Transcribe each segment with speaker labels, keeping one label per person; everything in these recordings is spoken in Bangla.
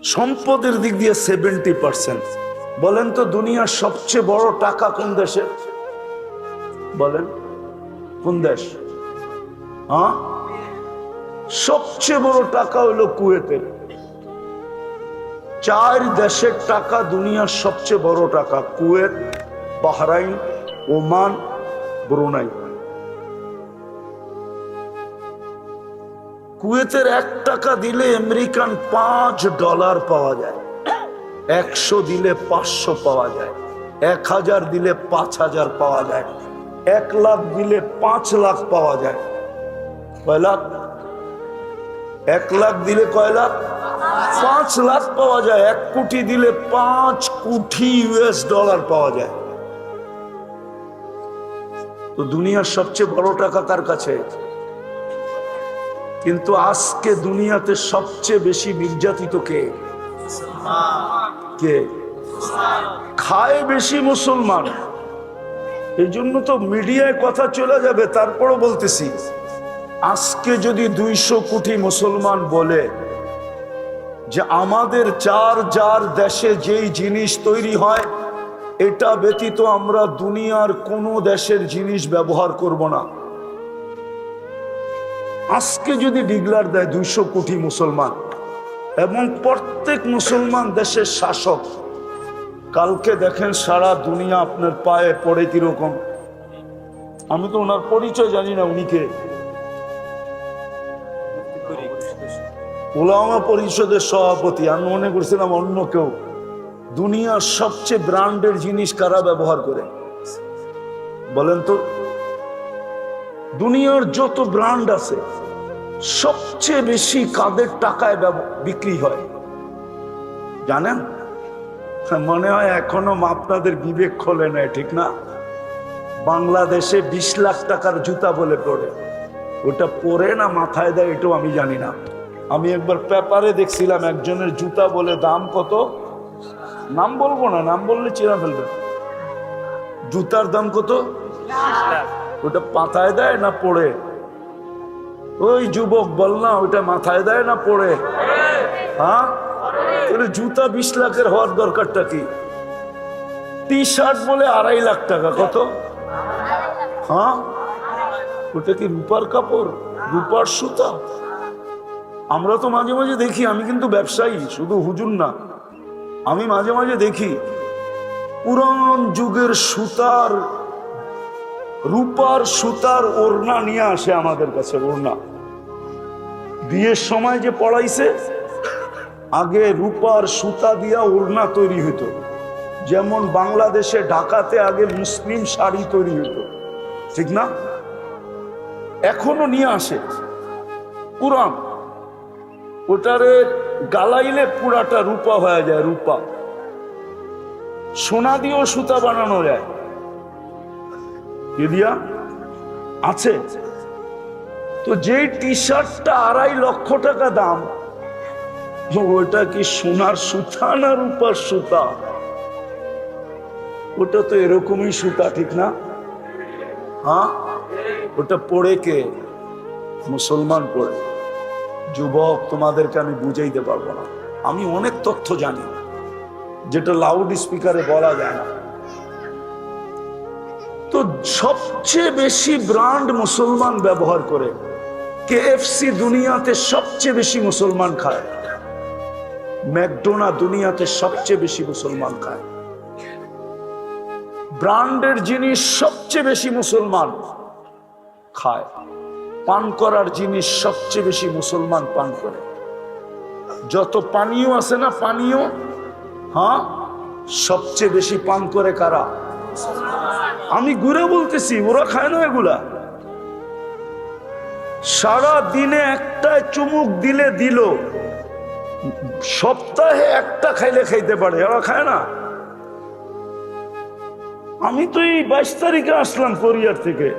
Speaker 1: সম্পদের দিক দিয়ে 70%। বলেন তো দুনিয়ার সবচেয়ে বড় টাকা কোন দেশে? বলেন কোন দেশ? হ্যাঁ, সবচেয়ে বড় টাকা হলো কুয়েতের। 4 দেশের টাকা দুনিয়ার সবচেয়ে বড় টাকা: কুয়েত, বাহরাইন, ওমান, ব্রুনাই। কুয়েতের 1 টাকা দিলে আমেরিকান $5 পাওয়া যায়, 100 দিলে 500 পাওয়া যায়, 1000 দিলে 5000 পাওয়া যায়, 1 লাখ দিলে 5 লাখ পাওয়া যায়। কয় লাখ? 1 লাখ দিলে কয় লাখ? 5 লাখ পাওয়া যায়। 1 কোটি দিলে 5 কোটি US$ পাওয়া যায়। তো দুনিয়ার সবচেয়ে বড় টাকা কার কাছে? কিন্তু আজকে দুনিয়াতে সবচেয়ে বেশি নির্যাতিত কে? কে খায় বেশি? মুসলমান। এই জন্য তো মিডিয়ায় কথা চলে যাবে, তারপরও বলতেছি, আজকে যদি 200 কোটি মুসলমান বলে যে আমাদের যার দেশে যেই জিনিস তৈরি হয় এটা ব্যতীত আমরা দুনিয়ার কোনো দেশের জিনিস ব্যবহার করব না, আজকে যদি ডিক্লার দেয় 200 কোটি মুসলমান এবং প্রত্যেক মুসলমান দেশের শাসক, কালকে দেখেন সারা দুনিয়া আপনার পায়ে পড়ে কিরকম। আমি তো ওনার পরিচয় জানি না, উনি কে? উলামা পরিষদের সভাপতি। আমি মনে করছিলাম অন্য কেউ। দুনিয়ার সবচেয়ে ব্র্যান্ডের জিনিস কারা ব্যবহার করে? বলেন তো। দুনিয়ার যত ব্র্যান্ড আছে সবচেয়ে বেশি কাদের টাকায় বিক্রি হয় জানেন? মনে হয় এখনো আপনাদের বিবেক খোলে না, ঠিক না? বাংলাদেশে 20 লাখ টাকার জুতা বলে পড়ে, ওটা পরে না মাথায় দেয় এটাও আমি জানি না। আমি একবার পেপারে দেখছিলাম একজনের জুতা বলে দাম কত, নাম বলবো না, নাম বললে চিরা ফেলবে। জুতার দাম কত? ওটা মাথায় দেয় না পড়ে? ওই যুবক বল না, ওটা মাথায় দেয় না পড়ে? হ্যাঁ, জুতা 20 লাখের হওয়ার দরকারটা কি? টি শার্ট বলে 2.5 লাখ টাকা। কত? হ্যাঁ, ওটা কি রূপার কাপড়, রূপার সুতা? আমরা তো মাঝে মাঝে দেখি, আমি কিন্তু ব্যবসায়ী, শুধু হুজুর না, আমি মাঝে মাঝে দেখি পুরান যুগের সুতার, রূপার সুতার ওড়না নিয়ে আসে আমাদের কাছে। ওড়না বিয়ের সময় যে পড়াইছে, আগে রূপার সুতা দিয়া ওড়না তৈরি হতো। যেমন বাংলাদেশে ঢাকাতে আগে মুসলিম শাড়ি তৈরি হতো, ঠিক না? এখনো নিয়ে আসে পুরান, ওটারে গালাইলে পুরাটা রূপা হয়ে যায়। রূপা, সোনা দিয়েও সুতা বানানো যায়। দিয়া আছে তো। যেই টি শার্টটা 2.5 লক্ষ টাকা দাম, ওটা কি সোনার সুতা না রূপার সুতা? ওটা তো এরকমই সুতা, ঠিক না? হ্যাঁ, ওটা পড়ে কে? মুসলমান পড়ে। যুবক, তোমাদেরকে আমি বুঝাইতে পারবো না। আমি অনেক তথ্য জানি যেটা লাউড স্পিকারে বলা যায় না। তো সবচেয়ে বেশি ব্র্যান্ড মুসলমান ব্যবহার করে। KFC দুনিয়াতে সবচেয়ে বেশি মুসলমান খায়। ম্যাকডোনাল্ড দুনিয়াতে সবচেয়ে বেশি মুসলমান খায়। ব্র্যান্ডের জিনিস সবচেয়ে বেশি মুসলমান খায়। পান করার জিনিস সবচেয়ে বেশি মুসলমান পান করে। যত পানীয় আছে না, পানীয়, হ্যাঁ, সবচেয়ে বেশি পান করে কারা? আমি ঘুরে বলতেছি, ওরা খায় না এগুলা। সারা দিনে একটা চুমুক দিলে দিল, সপ্তাহে একটা খাইলে খাইতে পারে, ওরা খায় না। আমি তো এই 22 তারিখে আসলাম কোরিয়ার থেকে।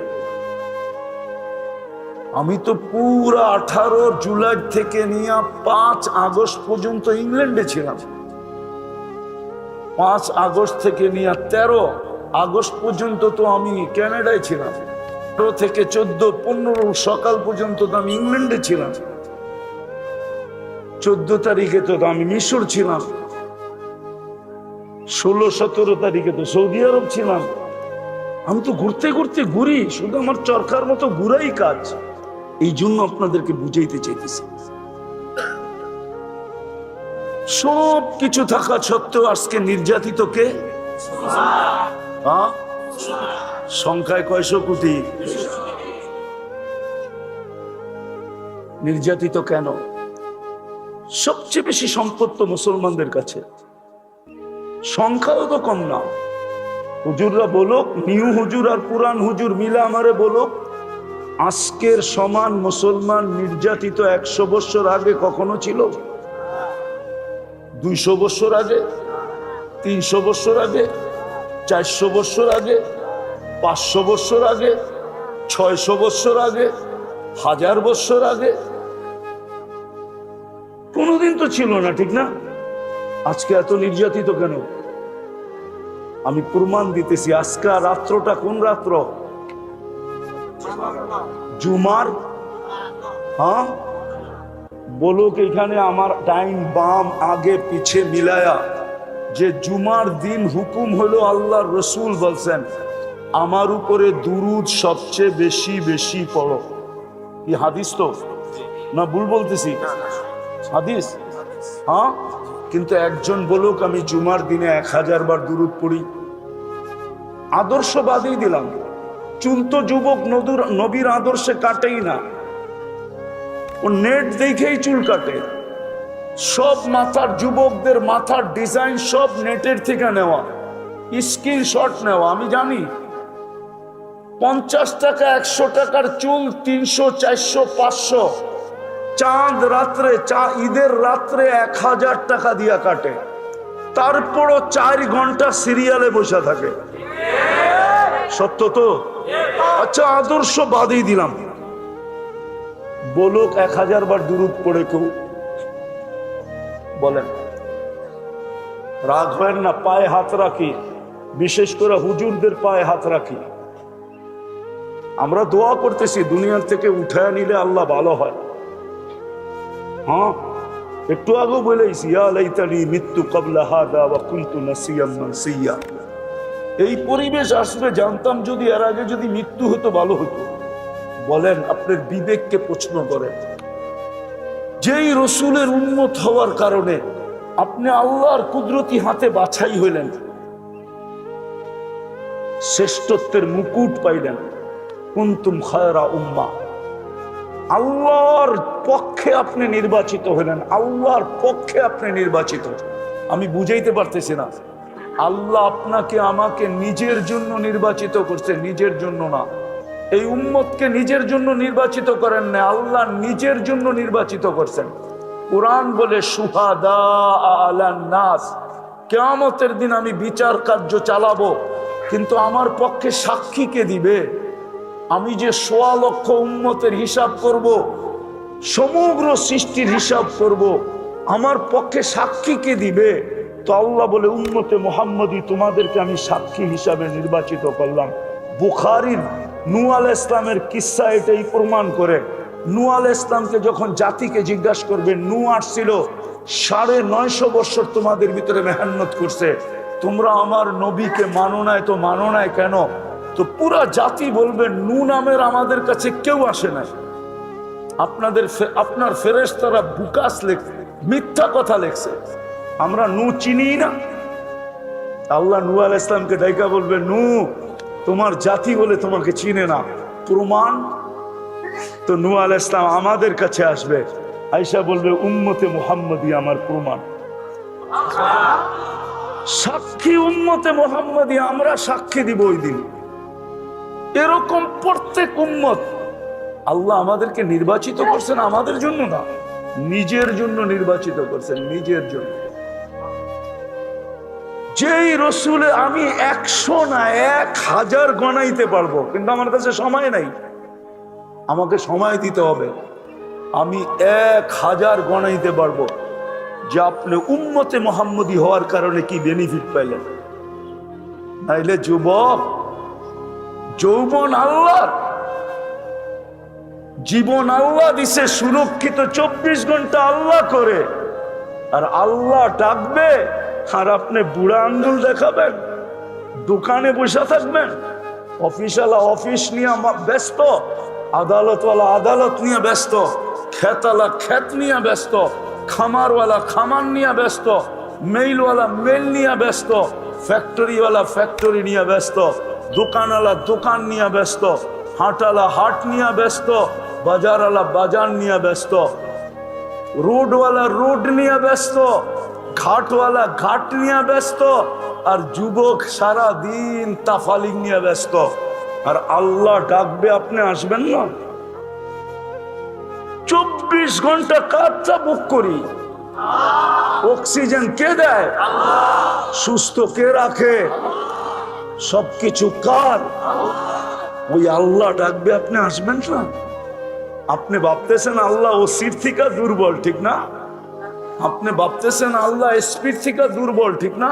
Speaker 1: আমি তো পুরা 18 জুলাই থেকে নিয়ে 5 আগস্ট পর্যন্ত ইংল্যান্ডে ছিলাম। 5 আগস্ট থেকে নিয়ে 13 আগস্ট পর্যন্ত তো আমি কানাডায় ছিলাম। 13 থেকে 14, 15 সকাল পর্যন্ত তো আমি ইংল্যান্ডে ছিলাম। 14 তারিখে তো আমি মিশর ছিলাম, 16-17 তারিখে তো সৌদি আরব ছিলাম। আমি তো ঘুরতে ঘুরতে ঘুরি, শুধু আমার চরকার মতো ঘুরাই কাজ। এই জন্য আপনাদেরকে বুঝাইতে চাইতেছি, সব কিছু থাকা সত্ত্বেও আজকে নির্যাতিত কে? সংখ্যায় কয়শো কোটি। নির্যাতিত কেন? সবচেয়ে বেশি সম্পদ তো মুসলমানদের কাছে, সংখ্যাও তো কম না। হুজুররা বলুক, নিউ হুজুর আর পুরান হুজুর মিলে আমারে বলুক, আজকের সমান মুসলমান নির্যাতিত 100 বছর আগে কখনো ছিল? 200 বছর আগে, 300 বছর আগে, 400 বছর আগে, 500 বছর আগে, 600 বছর আগে, 1000 বছর আগে? কোনোদিন তো ছিল না, ঠিক না? আজকে এত নির্যাতিত কেন? আমি প্রমাণ দিতেছি। আজকে রাত্রটা কোন রাত্র? জুমার। হ্যাঁ, বলুক এখানে আমার ডাইন বাম আগে পিছে মিলায়া, যে জুমার দিন হুকুম হলো, আল্লাহর রসুল বলছেন আমার উপরে দুরুদ সবচেয়ে বেশি বেশি পড়ো। কি হাদিস তো না? ভুল বলতেছি? হাদিস। হ্যাঁ, কিন্তু একজন বলুক আমি জুমার দিনে 1000 বার দুরুদ পড়ি। আদর্শ বাদই দিলাম, চুল তো যুবক নবীর আদর্শে কাটেই না, ও নেট দেখেই চুল কাটে। সব মাথার যুবকদের মাথার ডিজাইন সব নেটের থেকে নেওয়া, স্ক্রিনশট নেওয়া। আমি জানি 50 টাকা 100 টাকার চুল 300 400 500, চাঁদ রাত্রে ঈদের রাত্রে 1000 টাকা দিয়া কাটে, তারপরও 4 ঘন্টা সিরিয়ালে বসে থাকে। সত্য তো? আচ্ছা, আদর্শ বাদই দিলাম, বলুক 1000 বার দুরূদ পড়ে কেউ? বলেন। রাগ হয় না? পায়ে হাত রাখি, বিশেষ করে হুজুরদের পায়ে হাত রাখি। আমরা দোয়া করতেছি দুনিয়ার থেকে উঠায় নিলে আল্লাহ ভালো হয়। হ্যাঁ, একটু আগেও বলেছি ইয়া লাইতানি মিত্তু ক্বাবলা হাদা ওয়া কুনতু নাসিয়াম মানসিয়া। এই পরিবেশ আসবে জানতাম, যদি এর আগে যদি মৃত্যু হতো ভালো হতো। বলেন, আপনার বিবেককে প্রশ্ন করেন। যেই রসুলের উম্মত হওয়ার কারণে আপনি আল্লাহর কুদরতি হাতে বাছাই হইলেন, শ্রেষ্ঠত্বের মুকুট পাইলেন, কুনতুম খায়রা উম্মাহ, আল্লাহর পক্ষে আপনি নির্বাচিত হলেন, আল্লাহর পক্ষে আপনি নির্বাচিত। আমি বুঝাইতে পারতেছি না, আল্লাহ আপনাকে আমাকে নিজের জন্য নির্বাচিত করছে, নিজের জন্য না। এই উম্মতকে নিজের জন্য নির্বাচিত করেন না, আল্লাহ নিজের জন্য নির্বাচিত করছেন। কুরআন বলে শুহাদা আলান নাস, কিয়ামতের দিন আমি বিচার কার্য চালাবো, কিন্তু আমার পক্ষে সাক্ষী কে দিবে? আমি যে 1.25 লক্ষ উম্মতের হিসাব করব, সমগ্র সৃষ্টির হিসাব করব, আমার পক্ষে সাক্ষী কে দিবে? তো আল্লাহ বলে উম্মতে মুহাম্মদী তোমাদেরকে আমি সাক্ষী হিসাবে নির্বাচিত করলাম। বুখারীর নূহ আলাইহিস সালামের কিসসা এটাই প্রমাণ করে। নূহ আলাইহিস সালামকে যখন জাতিকে জিজ্ঞাসা করবে, নূহ আসছিল 950 বছর তোমাদের ভিতরে মেহনত করছে, তোমরা আমার নবীকে মানো নাই, তো মানো নাই কেন? তো পুরা জাতি বলবে নূহ নামের আমাদের কাছে কেউ আসে নাই। আপনার ফেরেশতারা বুকাস লেখছে, মিথ্যা কথা লেখছে, আমরা নূহ চিনি না। আল্লাহ নূহ আলাইহিস সালামকে ডাইকা বলবে, নূহ তোমার জাতি বলে তোমাকে চিনে না, প্রমাণ? তো নূহ আলাইহিস সালাম আমাদের কাছে আসবে, আয়েশা বলবে উম্মতে মুহাম্মদী আমার প্রমাণ। সাক্ষী উম্মতে মুহাম্মদী, আমরা সাক্ষী দিব ওই দিন। এরকম প্রত্যেক উম্মত আল্লাহ আমাদেরকে নির্বাচিত করছেন আমাদের জন্য না, নিজের জন্য নির্বাচিত করছেন, নিজের জন্য। যেই রসুলে আমি 100 না 1000 গণাইতে পারবো, কিন্তু আমার কাছে সময় নাই, আমাকে সময় দিতে হবে। আমি 1000 গণাইতে পারবো যে আপনি উম্মতে মুহাম্মদী হওয়ার কারণে কি বেনিফিট পাইলেন। নাইলে যুবক, যৌবন আল্লাহর, জীবন আল্লাহ দিছে সুরক্ষিত, 24 ঘন্টা আল্লাহ করে, আর আল্লাহ ডাকবে আর আপনি বুড়া আঙ্গুল দেখাবেন, দোকানে বসে থাকবেন, অফিসওয়ালা অফিস নিয়ে ব্যস্ত, আদালতওয়ালা আদালত নিয়ে ব্যস্ত, খেতওয়ালা খেত নিয়ে ব্যস্ত, খামারওয়ালা খামার নিয়ে ব্যস্ত, মেইলওয়ালা মেইল নিয়ে ব্যস্ত, ফ্যাক্টরিওয়ালা ফ্যাক্টরি নিয়ে ব্যস্ত, দোকানওয়ালা দোকান নিয়ে ব্যস্ত, হাটওয়ালা হাট নিয়ে ব্যস্ত, বাজারওয়ালা বাজার নিয়ে ব্যস্ত, রোডওয়ালা রোড নিয়ে ব্যস্ত, ঘাটওয়ালা ঘাট নিয়ে ব্যস্ত, আর যুবক সারা দিন তাফালিং নিয়ে ব্যস্ত। আর আল্লাহ ডাকবে, আপনি আসবেন না? 24 ঘন্টা কাজটা বুক করি। অক্সিজেন কে দেয়? সুস্থ কে রাখে? সবকিছু কার? ওই আল্লাহ ডাকবে, আপনি আসবেন না? আপনি ভাবতেছেন আল্লাহ ওসির থেকে দুর্বল, ঠিক না? আপনি ভাবতেছেন আল্লাহ এসপির থেকে দুর্বল, ঠিক না?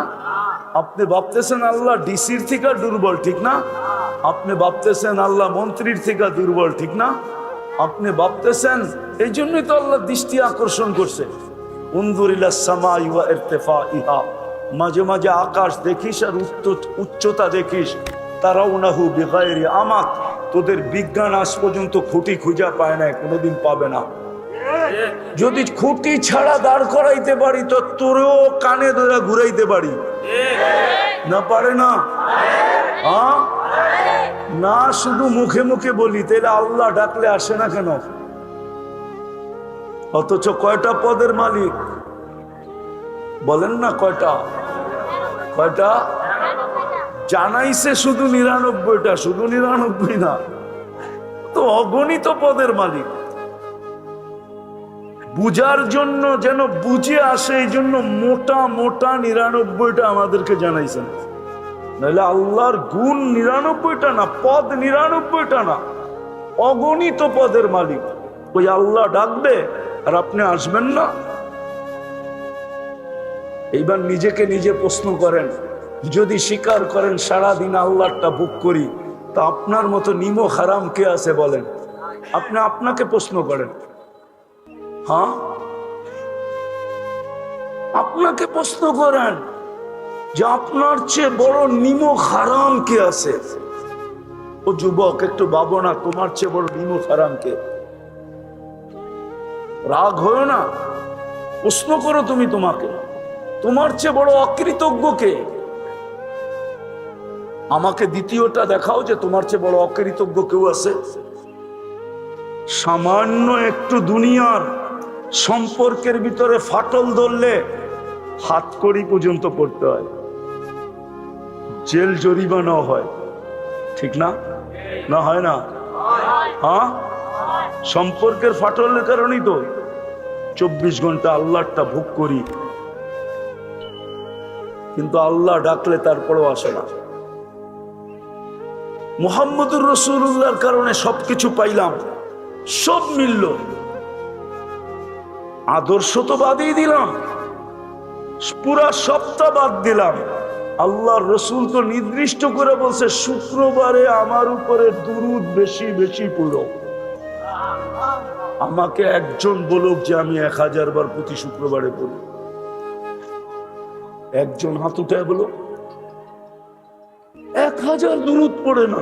Speaker 1: আপনি ভাবতেছেন আল্লাহ ডিসির থেকে দুর্বল, ঠিক না? আপনি ভাবতেছেন আল্লাহ মন্ত্রীর থেকে দুর্বল, ঠিক না? আপনি ভাবতেছেন, এই জন্যই তো আল্লাহ দৃষ্টি আকর্ষণ করছে। উনজুরিলা সামাই ওয়া ইরতিফাইহা, মাঝে মাঝে আকাশ দেখিস আর উচ্চতা দেখিস। তারাউনাহু বিগাইরি আমাক, তোদের বিজ্ঞান আজ পর্যন্ত খুঁটি খুঁজা পায় না, কোনোদিন পাবে না। যদি খুঁটি ছাড়া দাঁড় করাইতে পারি তো তোরেও কানে ধরে ঘুরাইতে পারি, না পারে না? হ্যাঁ না, শুধু মুখে মুখে বলি, তাহলে আল্লাহ ডাকলে আসে না কেন? অথচ কয়টা পদের মালিক বলেন না? কয়টা? কয়টা জানাইছে? শুধু 99টা, শুধু 99 না, তো অগণিত পদের মালিক। বুঝার জন্য যেন বুঝে আসে, এই জন্য মোটা মোটা 99টা আমাদেরকে জানাইছেন। নাহলে আল্লাহর গুণ 99টা না, পদ 99টা না, অগণিত পদের মালিক। ওই আল্লাহ ডাকবে আর আপনি আসবেন না? এইবার নিজেকে নিজে প্রশ্ন করেন, যদি স্বীকার করেন সারাদিন আল্লাহটা ভোগ করি, তা আপনার মতো নিমো হারাম কে আছে বলেন? আপনি আপনাকে প্রশ্ন করেন। হ্যাঁ, আপনাকে প্রশ্ন করেন যে আপনার চেয়ে বড় নিমো হারাম কে আছে? ও যুবক, একটু ভাবো না, তোমার চেয়ে বড় নিমো হারাম কে? রাগ হয় না, প্রশ্ন করো তুমি তোমাকে, তোমার চেয়ে বড় অকৃতজ্ঞ কে? আমাকে দ্বিতীয়টা দেখাও যে তোমার চেয়ে বড় অকৃতজ্ঞ কেউ আছে। সামান্য একটু দুনিয়ার সম্পর্কের ভিতরে ফাটল ধরলে হাতকড়ি পর্যন্ত পড়তে হয়, জেল জরিমানা হয়, ঠিক না? না হয় না? হ্যাঁ, সম্পর্কের ফাটলের কারণেই তো 24 ঘন্টা আল্লাহটা ভোগ করি, কিন্তু আল্লাহ ডাকলে তারপরেও আসে না। মুহাম্মদুর রাসূলুল্লাহর কারণে সবকিছু পাইলাম, সব মিলল, আদর্শ তো বাদই দিলাম, পুরা সপ্তাহ বাদ দিলাম। আল্লাহর রসুল তো নির্দিষ্ট করে বলছে, শুক্রবারে আমার উপরে দুরূদ বেশি বেশি পড়ো। আমাকে একজন বলুক যে আমি 1000 বার প্রতি শুক্রবারে পড়ি। একজন হাত উঠায় বলো, 1000 দুরূদ পড়ে না।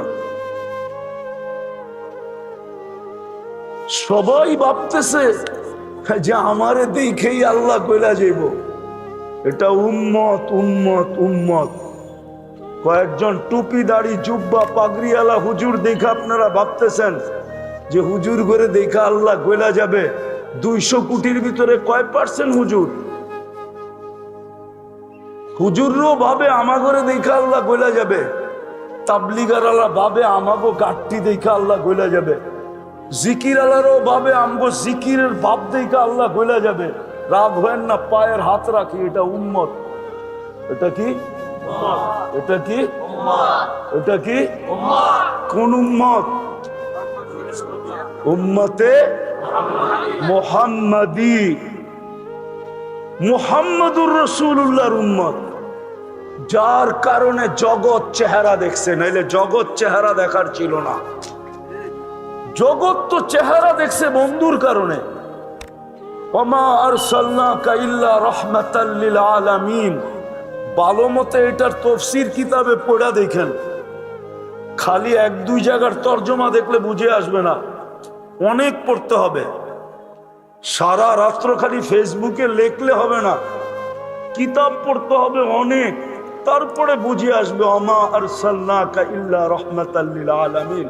Speaker 1: সবাই ভাবতেছে যে আমারে দেখেই আল্লাহ কইলা যাইব। এটা উম্মত উম্মত উম্মত। কয়েকজন টুপি দাড়ি জুব্বা পাগড়িওয়ালা হুজুর দেখে আপনারা ভাবতেছেন যে হুজুর করে দেখা আল্লাহ কইলা যাবে। 200 কোটির ভিতরে কয় % হুজুর? হুজুরও ভাবে আমা করে দেখা আল্লাহ কইলা যাবে, তাবলিগার আল্লাহ ভাবে আমাগো গাঠটি দেখা আল্লাহ কইলা যাবে, জিকির আল্লাহরও ভাবে আমগো জিকিরের ভাব দেখা আল্লাহ কইলা যাবে। রাগ হয় না, পায়ের হাত রাখি, এটা উম্মত। এটা কি? এটা কি? এটা কি? কোন উম্মত? উম্মতে মুহাম্মাদি, মুহাম্মদুর রাসূলুল্লাহর উম্মত, যার কারণে জগৎ চেহারা দেখছে, নাইলে জগৎ চেহারা দেখার ছিল না। জগৎ তো চেহারা দেখছে বন্ধুর কারণে। ওমা আরসালনাকা ইল্লা রাহমাতাল লিল আলামিন, ভালো মতে এটার তাফসীর কিতাবে পড়া দেখেন। খালি এক দুই জায়গার তর্জমা দেখলে বুঝে আসবে না, অনেক পড়তে হবে। সারা রাত্র খালি ফেসবুকে লেখলে হবে না, কিতাব পড়তে হবে অনেক, তারপরে বুঝে আসবে ওমা আরসালনাকা ইল্লা রাহমাতাল লিল আলামিন।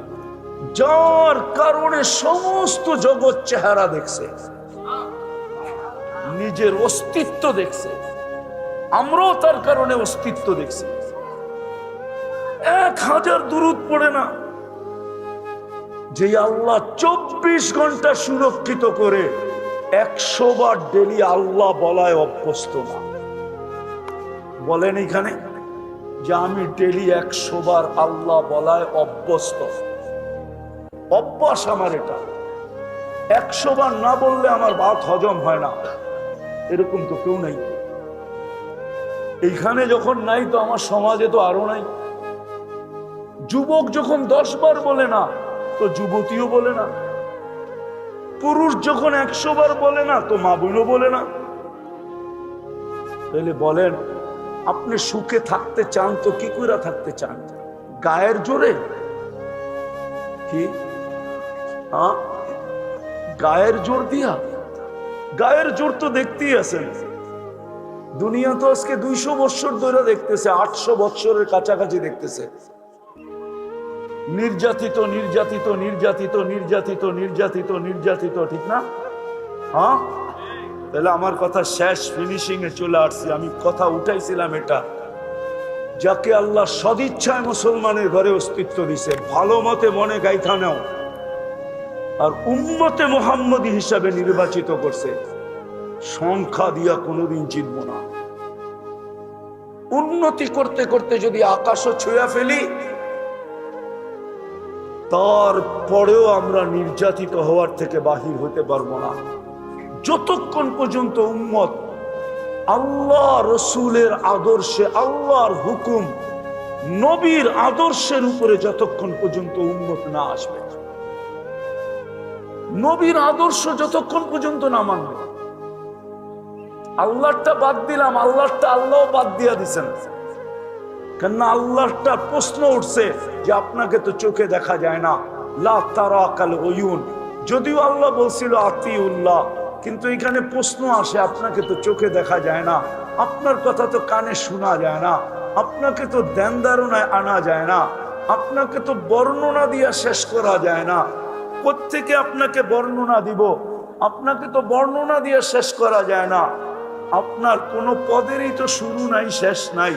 Speaker 1: যার কারণে সমস্ত জগৎ চেহারা দেখছে, নিজের অস্তিত্ব দেখছে, আমরাও তার কারণে অস্তিত্ব দেখছি। 1000 দুরূদ পড়ে না, যে আল্লাহ 24 ঘন্টা সুরক্ষিত করে 100 বার ডেলি আল্লাহ বলায় অভ্যস্ত না। বলেন এখানে যে আমি ডেলি 100 বার আল্লাহ বলায় অভ্যস্ত, অভ্যাস আমার এটা। 100 বার না বললে আমার ভাত হজম হয় না, এরকম তো কেউ নাই। এইখানে যখন নাই তো আমার সমাজে তো আরো নাই। যুবক যখন 10 বার বলে না তো যুবতীও বলে না, পুরুষ যখন 100 বার বলে না তো মা বোনও বলে না। তাহলে বলেন আপনি সুখে থাকতে চান তো কি করে থাকতে চান? গায়ের জোরে? কি গায়ের জোর দিয়া? গায়ের জোর তো দেখতেই আছেন, দুনিয়া তো আজকে 200 বছর ধরে দেখতেছে, 800 বছরের কাছাকাছি দেখতেছে। নির্যাতিত নির্যাতিত নির্যাতিত নির্যাতিত নির্যাতিত নির্যাতিত, ঠিক না? হ্যাঁ, তাহলে আমার কথা শেষ, ফিনিশিং এ চলে আসছি। আমি কথা উঠাইছিলাম এটা, যাকে আল্লাহ সদিচ্ছায় মুসলমানের ঘরে অস্তিত্ব দিছে, ভালো মতে মনে গাইথা নাও, আর উম্মতে মুহাম্মদী হিসাবে নির্বাচিত করছে। সংখ্যা দিয়া কোনোদিন জিতব না। উন্নতি করতে করতে যদি আকাশও ছুঁয়া ফেলি, তারপরেও আমরা নির্যাতিত হওয়ার থেকে বাহির হতে পারবো না, যতক্ষণ পর্যন্ত উম্মত আল্লাহ রসুলের আদর্শে, আল্লাহর হুকুম, নবীর আদর্শের উপরে যতক্ষণ পর্যন্ত উম্মত না আসবে, নবীর আদর্শ যতক্ষণ পর্যন্ত না মানবে। আল্লাহটা বাদ দিলাম, আল্লাহটা আল্লাহ বাদ দিয়া দিছেন, কেননা আল্লাহটা প্রশ্ন উঠছে যে আপনাকে তো চোখে দেখা যায় না, লা তারাকাল উয়ুন। যদিও আল্লাহ বলছিল আতিউল্লাহ, কিন্তু এখানে প্রশ্ন আসে আপনাকে তো চোখে দেখা যায় না, আপনার কথা তো কানে শোনা যায় না, আপনাকে তো ধ্যান ধারণায় আনা যায় না, আপনাকে তো বর্ণনা দিয়া শেষ করা যায় না। কোত্থেকে আপনাকে বর্ণনা দিব? আপনাকে তো বর্ণনা দিয়ে শেষ করা যায় না। আপনার কোনো পদেরই তো শুরু নাই, শেষ নাই,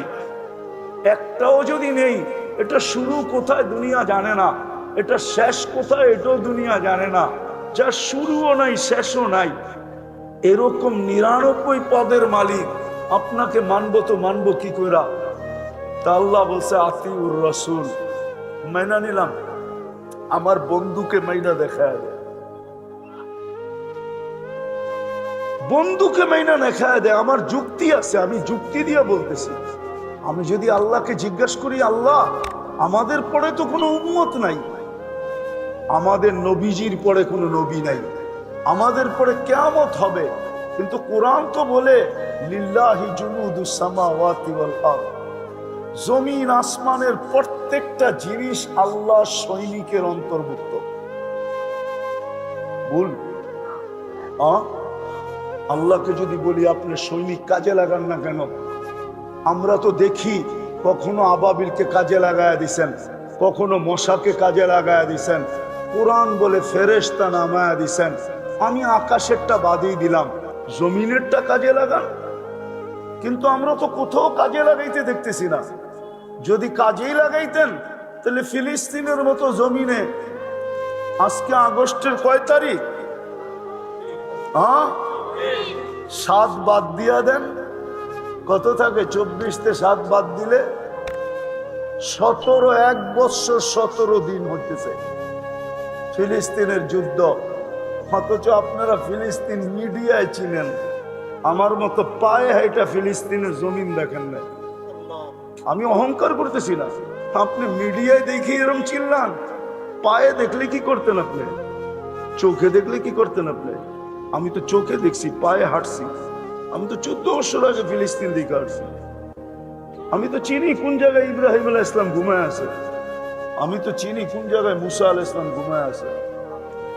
Speaker 1: একটাও যদি নেই, এটা শুরু কোথায় দুনিয়া জানে না, এটা শেষ কোথায় এটাও দুনিয়া জানে না। যা শুরুও নাই শেষও নাই, এরকম 99 পদের মালিক আপনাকে মানবো তো মানবো কি কইরা? তা আল্লাহ বলছে আতিউর রাসূল, মাইনা নিলাম, আমার বন্ধুকে মাইনা দেখায় দেয়, বন্ধুকে মাইনা দেখায় দেয়। আমার যুক্তি আছে, আমি যুক্তি দিয়ে বলতেছি। আমি যদি আল্লাহকে জিজ্ঞাসা করি, আল্লাহ আমাদের পরে তো কোনো উম্মত নাই, আমাদের নবীজির পরে কোনো নবী নাই, আমাদের পরে কিয়ামত হবে, কিন্তু কোরআন তো বলে লিল্লাহি জুনুদুস সামাওয়াতি ওয়াল আরদ, জমিন আসমানের প্রত্যেকটা জিনিস আল্লাহ সৈনিকের অন্তর্ভুক্ত। বল আল্লাহকে যদি বলি আপনি সৈনিক কাজে লাগান না কেন? আমরা তো দেখি কখনো আবাবিলকে কাজে লাগায়া দিছেন, কখনো মশাকে কাজে লাগায়া দিছেন, কোরআন বলে ফেরেশতা নামায়া দিছেন। আমি আকাশেরটা বাদই দিলাম, জমিনেরটা কাজে লাগান, কিন্তু আমরা তো কোথাও কাজে লাগাইতে দেখতেছি না। যদি কাজেই লাগাইতেন তাহলে ফিলিস্তিনের মতো জমিনে আজকে আগস্টের কয় তারিখ? 7 বাদ দিয়া দেন, কত থাকে? 24 7 বাদ দিলে 17, 1 বছর 17 দিন হইতেছে ফিলিস্তিনের যুদ্ধ। অথচ আপনারা ফিলিস্তিন মিডিয়ায় চিনেন, আমার মতো পায়ে হাইটা ফিলিস্তিনের জমিন দেখেন না। আমি অহংকার করতেছি না, আপনি মিডিয়ায় দেখি এরকম চিনলাম, পায়ে দেখলে কি করতেন আপনি? চোখে দেখলে কি করতেন আপনি? আমি তো চোখে দেখছি, পায়ে হাঁটছি। আমি তো 14 বছর আগে ফিলিস্তিন দিকে আসছি। আমি তো চিনি কোন জায়গায় ইব্রাহিম আলাইহিস ইসলাম ঘুমায় আছে। আমি তো চিনি কোন জায়গায় মুসা আলাইহিস ইসলাম ঘুমায় আছে।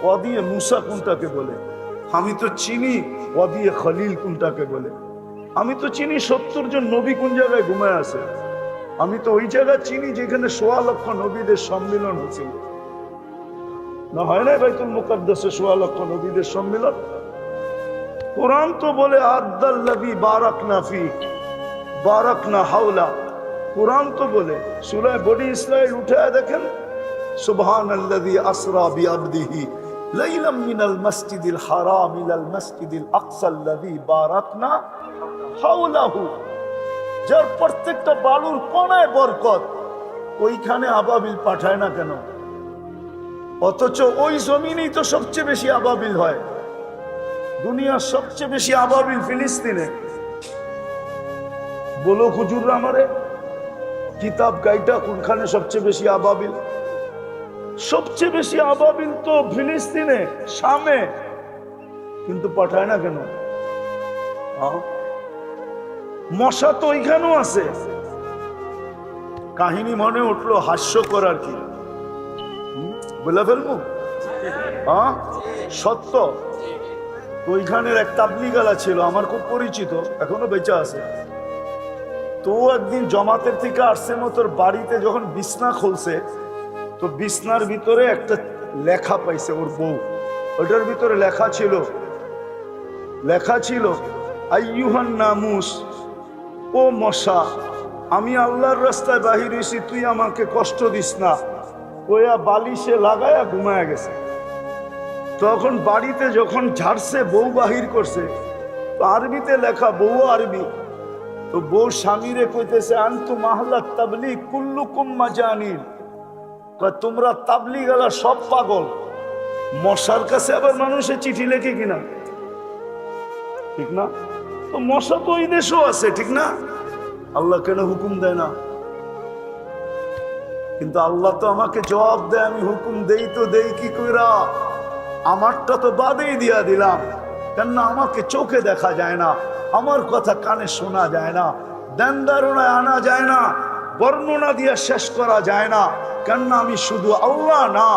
Speaker 1: ওয়াদিয়ে মুসা কোনটাকে বলে? আমি তো চিনি ওয়াদিয়ে খলিল কোনটাকে বলে। আমি তো চিনি 70 জন নবী কোন জায়গায় ঘুমায় আছে। আমি তো ওই জায়গা চিনি যেখানে 1.25 লক্ষ নবীদের সম্মিলন হয়েছিল। না হয় না বাইতুল মুকাদ্দাসে 1.25 লক্ষ নবীদের সম্মিলন? কোরআন তো বলে আদাল্লাযী বারাকনা ফি বারাকনা হাওলা। কোরআন তো বলে, সূরা বনি ইসরাইল উঠায় দেখেন, সুবহানাল্লাযী আসরা বিআবদিহি লাইলাম মিনাল মাসজিদিল হারাম ইলাল মাসজিদিল আকসাল্লাযী বারাকনা হাওলাহু। যার প্রত্যেকটা বালুর কোণায় বরকত, ওইখানে আবাবিল পাঠায় না কেন? অথচ ওই জমিনেই তো সবচেয়ে বেশি আবাবিল হয়। দুনিয়ার সবচেয়ে বেশি আবাবিল ফিলিস্তিনে। বলো হুজুররা আমারে, কিতাব গাইটা কোনখানে সবচেয়ে বেশি আবাবিল? সবচেয়ে বেশি আবাবিল তো ফিলিস্তিনে, শামে। কিন্তু পাঠায় না কেন? মশা তো ওইখানেও আছে। কাহিনী মনে উঠলো, হাস্য করার কি বলে ফেলবো? সত্য। ওইখানের এক তাবলিগালা ছিল, আমার খুব পরিচিত, এখনো বেঁচে আছে। তো একদিন জমাতের থেকে আসছে মতোর বাড়িতে যখন বিছনা খুলছে, তো বিছনার ভিতরে একটা লেখা পাইছে ওর বউ। ওটার ভিতরে লেখা ছিল আইয়ুহান নামুস, ও মশা, আমি আল্লাহর রাস্তায় বাহির হইছি, তুই আমাকে কষ্ট দিস না। ওয়া বালিশে লাগায়া ঘুমায়া গেছে। তখন বাড়িতে যখন ঝাড়ছে, বউ বাহির করছে, তো আরবিতে লেখা, বউ আরবি। তো বউ স্বামীরে কইতেছে, আনতু মাহলাত তাবলিগ কুল্লুকুম মাজানিন, তোমরা তাবলিগালা সব পাগল। মশার কাছে আবার মানুষের চিঠি লেখে কিনা? ঠিক না? তো মশা তো ওই দেশও আছে, ঠিক না? আল্লাহ কেন হুকুম দেয় না? কিন্তু আল্লাহ তো আমাকে জবাব দেয়, আমি হুকুম দেই তো দেই কি কইরা? আমারটা তো বাদেই দিয়া দিলাম, কেননা আমাকে চোখে দেখা যায় না, আমার কথা কানে শোনা যায় না, ধ্যান ধারণায় আনা যায় না, বর্ণনা দিয়ে শেষ করা যায় না। কেননা আমি শুধু আল্লাহ না,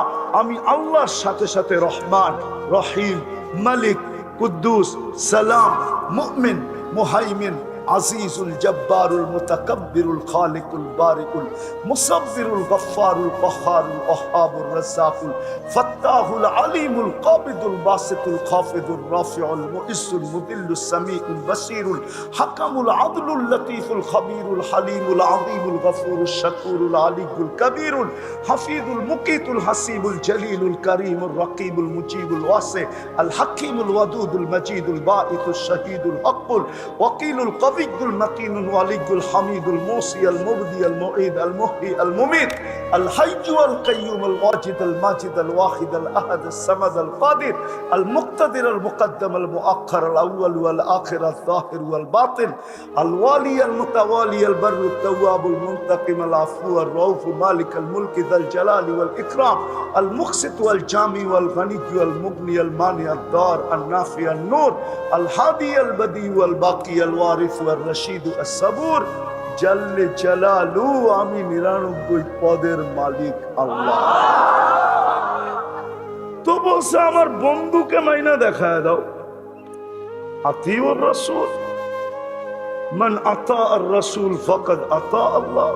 Speaker 1: আমি আল্লাহর সাথে সাথে রহমান, রহিম, মালিক, কুদ্দুস, সালাম, মুমিন, মুহাইমিন, আজিজুল জব্বারুল মুতাকাব্বিরুল খালিকুল বারিকুল মুসাব্বিরুল গফফারুল কহ্হারুল ওয়াহ্হাবুর রাজ্জাকুল ফাত্তাহুল আলিমুল কাবিদুল বাসিতুল খাফিদুর রাফিউল মুইসুল মুদিল্লুস সামিউল বাসিরুল হাকামুল আদলুল লতীফুল খবীরুল হালিমুল আযীমুল গফুরুশ শাকুরুল আলিয়ুল কবীরুল হাফিজুল মুকিতুল হাসিবুল জলিলুল করিমুর রকিবুল মুজিবুল ওয়াসি আল হাকিমুল ওয়াদুদুল মজিদুল বাঈতুশ শাহীদুল হকুল ওয়াকিলুল القوي المتين الولي الحميد الموصي المبدي المعيد المحيي المميت الحي والقيوم الواجد الماجد الواحد الأحد الصمد القادر المقتدر المقدم المؤخر الأول والآخر الظاهر والباطن الوالي المتوالي البر التواب المنتقم العفو الرؤوف مالك الملك ذا الجلال والإكرام المقسط والجامع والغني والمغني المانع الدار النافع النور الهادي البديع والباقي الوارث والرشيد الصبور جل جلاله আমি 99 পদের মালিক আল্লাহ। তো বলছে আমার বন্ধুকে মাইনা দেখায় দাও। আতিউর রাসূল, মান আতা আর রাসূল ফাকাদ আতা আল্লাহ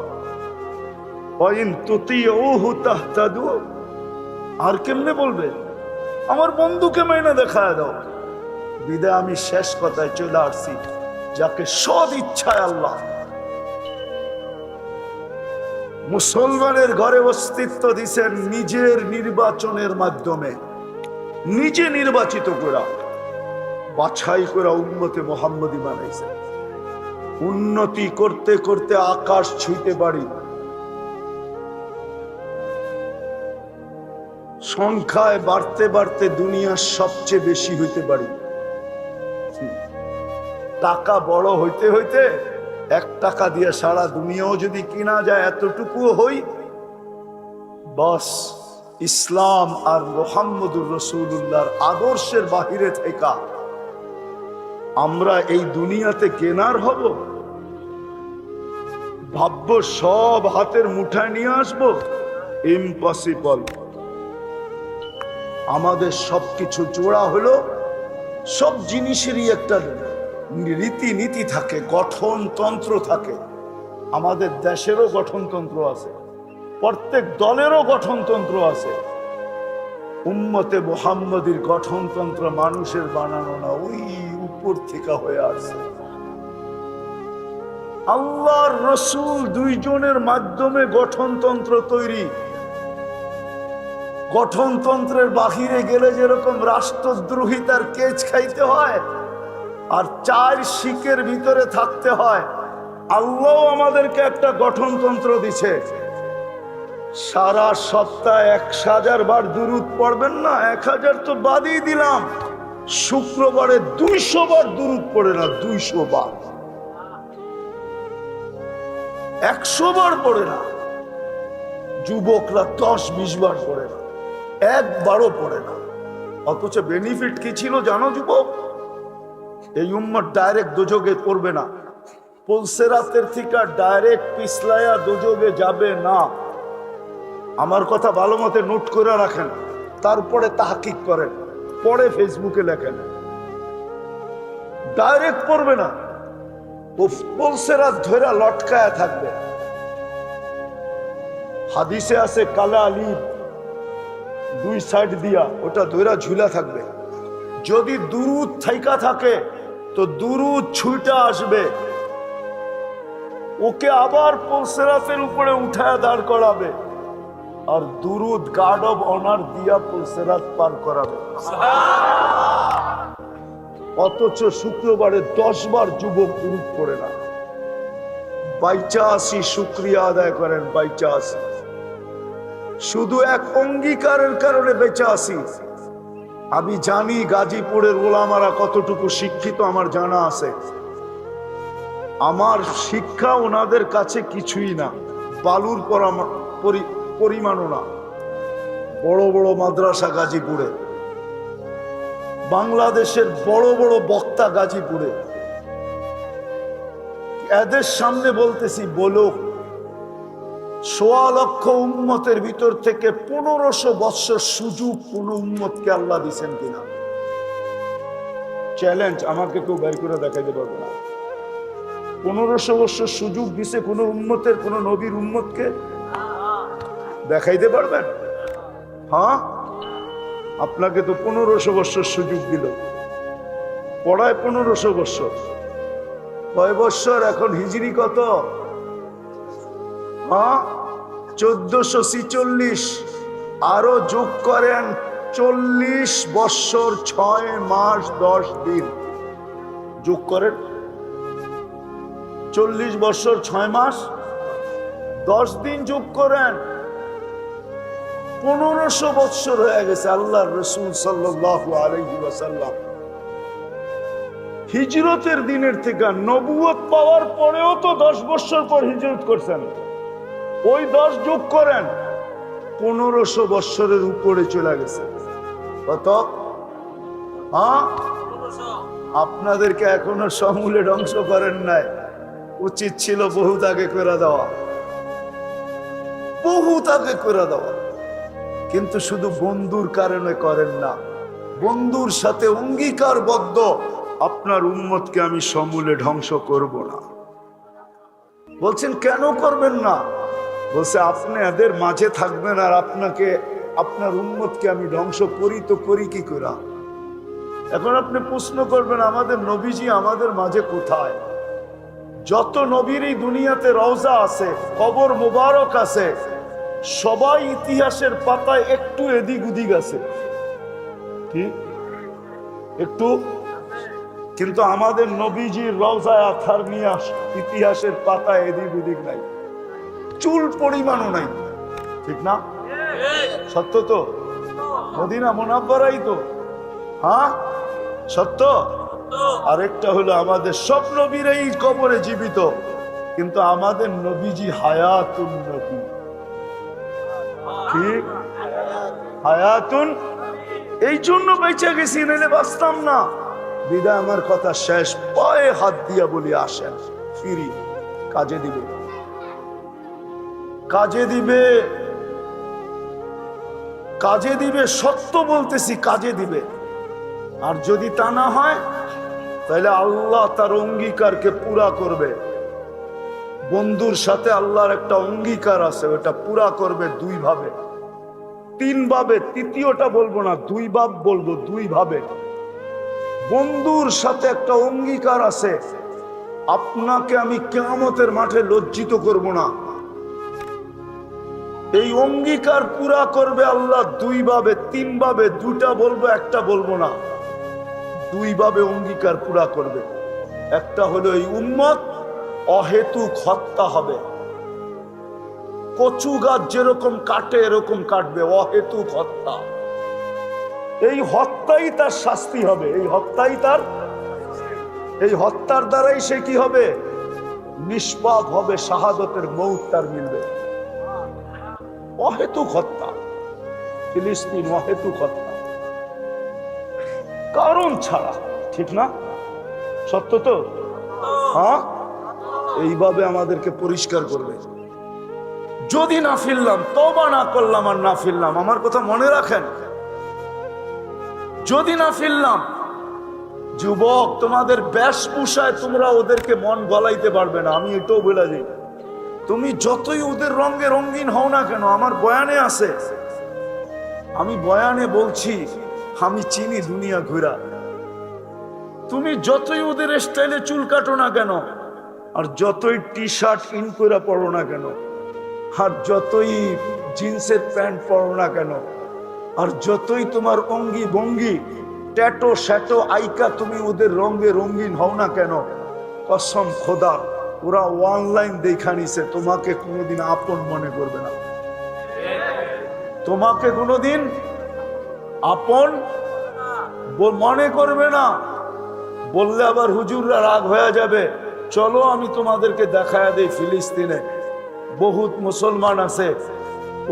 Speaker 1: ওয়া ইন তুতিউহু তাহতাদু। আর কেমনে বলবে আমার বন্ধুকে মাইনা দেখায় দাও? বিদায় আমি শেষ কথায় চলে আসছি, যাকে সদ ইচ্ছায় আল্লাহ মুসলমানের ঘরে অস্তিত্ব দিছেন নিজের নির্বাচনের মাধ্যমে, নিজে নির্বাচিত করা, বাছাই করা উম্মতে মুহাম্মদী বানাইছেন। উন্নতি করতে করতে আকাশ ছুঁইতে পারি, সংখ্যায় বাড়তে বাড়তে দুনিয়ার সবচেয়ে বেশি হইতে পারি। টাকা বড় হইতে হইতে 1 টাকা দিয়ে সারা দুনিয়াও যদি কিনা যায়, এতটুকু হই, বস ইসলাম আর মুহাম্মদুর রাসূলুল্লাহর আদর্শের বাহিরে থেকে আমরা এই দুনিয়াতে কেনার হব? ভাববো সব হাতের মুঠায় নিয়ে আসবো? ইম্পসিবল। আমাদের সবকিছু জোড়া হলো, সব জিনিসেরই একটা রীতিনীতি থাকে, গঠনতন্ত্র থাকে। আমাদের দেশেরও গঠনতন্ত্র আছে, প্রত্যেক দলেরও গঠনতন্ত্র আছে। উম্মতে মুহাম্মদীর গঠনতন্ত্র মানুষের বানানো না, ওই উপর থেকে হয়ে আসছে। আল্লাহর রসুল দুইজনের মাধ্যমে গঠনতন্ত্র তৈরি। গঠনতন্ত্রের বাহিরে গেলে যেরকম রাষ্ট্রদ্রোহিতার কেচ খাইতে হয় আর 4 শিকের ভিতরে থাকতে হয়, আল্লাহ আমাদেরকে একটা গঠনতন্ত্র দিছে। সারা সপ্তাহে 1000 বার দুরূদ পড়বেন না? 1000 তো বাদই দিলাম, শুক্রবারে 200 বার দুরূদ পড়ে না, 200 বার। 100 বার পড়ে না। যুবকরা 10-20 বার পড়ে না, একবারও পড়ে না। অথচ বেনিফিট কি ছিল জানো যুবক? এই উম্মত ডাইরেক্ট দোজখে পড়বে না, পুলসেরাতের থেকে ডাইরেক্ট পিছলায়া দোজখে যাবে না। আমার কথা ভালো মতে নোট করে রাখেন, তারপরে তাহকিক করেন, পরে ফেসবুকে লেখেন। ডাইরেক্ট পড়বে না, ও পুলসেরাত ধরে লটকায়া থাকবে। হাদিসে আছে কালা আলী 2 সাইড দিয়া ওটা ধরে ঝুলা থাকবে। যদি দুরূদ থাইকা থাকে তো দুরূদ ছুঁটা আসবে, ওকে আবার পুলসেরাতের উপরে উঠায় দাঁড় করাবে, আর দুরূদ গার্ড অব অনার দিয়া পুলসেরাত পার করাবে। অথচ শুক্রবারে 10 বার যুবক দুরূদ পড়ে না। 85 শুকরিয়া আদায় করেন, 85। শুধু এক অঙ্গীকারের কারণে বেঁচে আছি। আমি জানি গাজীপুরের ওলামারা কতটুকু শিক্ষিত, আমার জানা আছে। আমার শিক্ষা ওনাদের কাছে কিছুই না, বালুর পরিমাণও না। বড় বড় মাদ্রাসা গাজীপুরে, বাংলাদেশের বড় বড় বক্তা গাজীপুরে। এদের সামনে বলতেছি, বলো 1.25 লক্ষ উম্মতের ভিতর থেকে 1500 বৎসর সুযোগ কোন উম্মতকে আল্লাহ দিচ্ছেন কিনা? চ্যালেঞ্জ, আমাকে কেউ বের করে দেখাইতে পারবে না। 1500 বৎসর সুযোগ দিছে কোন উম্মতের, কোন নবীর উম্মতকে? দেখাইতে পারবেন? হ্যাঁ, আপনাকে তো 1500 বৎসর সুযোগ দিল, পড়ায় 1500 বৎসর। কয় বৎসর এখন? হিজরি কত? 1446। আরো যোগ করেন 40 বৎসর 6 মাস 10 দিন। যোগ করেন 40 বৎসর 6 মাস 10 দিন যোগ করেন, 1500 বৎসর হয়ে গেছে। আল্লাহর রাসূল সাল্লাল্লাহু আলাইহি ওয়াসাল্লাম হিজরতের দিনের থেকে নবুয়ত পাওয়ার পরেও তো 10 বৎসর পর হিজরত করছেন। ওই 10 যোগ করেন, 1500 বৎসরের উপরে চলে গেছে। কত? আপনাদেরকে এখনো সমূলে ধ্বংস করেন নাই, উচিত ছিল বহুত আগে করে দেওয়া, বহুত আগে করে দেওয়া। কিন্তু শুধু বন্ধুর কারণে করেন না, বন্ধুর সাথে অঙ্গীকারবদ্ধ, আপনার উম্মতকে আমি সমূলে ধ্বংস করব না। বলছেন কেন করবেন না? বলছে আপনি এদের মাঝে থাকবেন আর আপনাকে, আপনার উম্মতকে আমি ধ্বংস করি তো করি কি করে? এখন আপনি প্রশ্ন করবেন আমাদের নবীজি আমাদের মাঝে কোথায়? যত নবীর এই দুনিয়াতে রওজা আছে, কবর মুবারক আছে, সবাই ইতিহাসের পাতায় একটু এদিক ওদিক আছে, কি একটু? কিন্তু আমাদের নবীজির রওজায় আথার নিয়ে ইতিহাসের পাতায় এদিক ওদিক নাই, চুল পরিমাণও নাই, ঠিক না? সত্য তো? মদিনা মুনাব্বারাই তো, হ্যাঁ সত্য। আরেকটা হলো আমাদের সব নবীরাই কবরে জীবিত, কিন্তু আমাদের নবীজি হায়াতুন নবী, ঠিক? হায়াতুন, এই জন্য বেঁচে গেছি, নাহলে বাঁচতাম না। বিদায় আমার কথা শেষ। পায়ে হাত দিয়া বলি আসেন, ফিরি, কাজে দিবে, কাজে দিবে, কাজে দিবে, সত্য বলতেছি, কাজে দিবে। আর যদি তা না হয় তাহলে আল্লাহ তার অঙ্গীকারকে পুরা করবে। বন্ধুর সাথে আল্লাহর একটা অঙ্গীকার আছে, ওটা পুরা করবে দুই ভাবে, তিন ভাবে, তৃতীয়টা বলবো না, দুই ভাব বলবো, দুই ভাবে। বন্ধুর সাথে একটা অঙ্গীকার আছে, আপনাকে আমি কিয়ামতের মাঠে লজ্জিত করব না। এই অঙ্গীকার পুরা করবে আল্লাহ দুই ভাবে, তিন ভাবে, দুটা বলবো, একটা বলবো না, দুই ভাবে অঙ্গীকার পুরা করবে। একটা হলো এই উম্মত অহেতুক হত্যা হবে, কচু গাছ যেরকম কাটে এরকম কাটবে, অহেতুক হত্যা। এই হত্যাই তার শাস্তি হবে, এই হত্যাই তার, এই হত্যার দ্বারাই সে কি হবে, নিষ্পাপ হবে, শাহাদতের মৌত তার মিলবে। অহেতুক হত্যা, ফিলিস্তিন অহেতুক হত্যা, কারণ ছাড়া, ঠিক না? সত্য তো? হ্যাঁ, এইভাবে আমাদেরকে পরিষ্কার করবে। যদি না ফিরলাম, তওবা না করলাম আর না ফিরলাম, আমার কথা মনে রাখেন, যদি না ফিরলাম, যুবক তোমাদের বেশভূষায় তোমরা ওদেরকে মন গলাইতে পারবে না, আমি এটাও বলে দিই। তুমি যতই ওদের রঙে রঙিন হও না কেন, আমার বয়ানে আছে, আমি বয়ানে বলছি, আমি চিনি দুনিয়া ঘুরা। তুমি যতই ওদের স্টাইলে চুল কাটো না কেন, আর যতই টি শার্ট ইন করে পড়ো না কেন, আর যতই জিন্সের প্যান্ট পরো না কেন, আর যতই তোমার অঙ্গি ভঙ্গি ট্যাটো শ্যাটো আইকা তুমি ওদের রঙে রঙিন হও না কেন, কসম খোদা, ওরা অনলাইন দেখা নিছে, তোমাকে কোনোদিন আপন মনে করবে না, তোমাকে কোনোদিন আপন মনে করবে না। বললে আবার হুজুররা রাগ হয়ে যাবে। চলো আমি তোমাদেরকে দেখায় দেই, ফিলিস্তিনে বহুত মুসলমান আছে,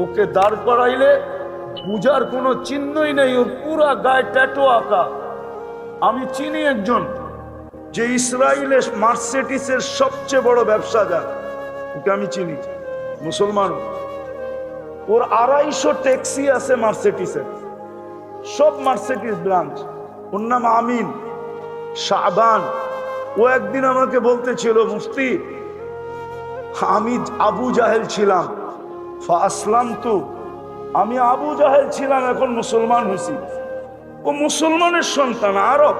Speaker 1: ওকে দাঁড় করাইলে বুঝার কোনো চিহ্নই নেই, ওর পুরা গায়ে ট্যাটু আঁকা। আমি চিনি একজন, যে ইসরায়েলের মার্সিডিজের সবচেয়ে বড় ব্যবসাদার, ওকে আমি চিনি, মুসলমান। ওর 250 ট্যাক্সি আছে মার্সিডিজের, সব মার্সিডিজ ব্রাঞ্চ। ওর নাম আমিন শাবান। ও একদিন আমাকে বলতেছিল, মুফতি আমি আবু জাহেল ছিলাম, ফাসলামতু, আমি আবু জাহেল ছিলাম, এখন মুসলমান হয়েছি। ও মুসলমানের সন্তান, আরব।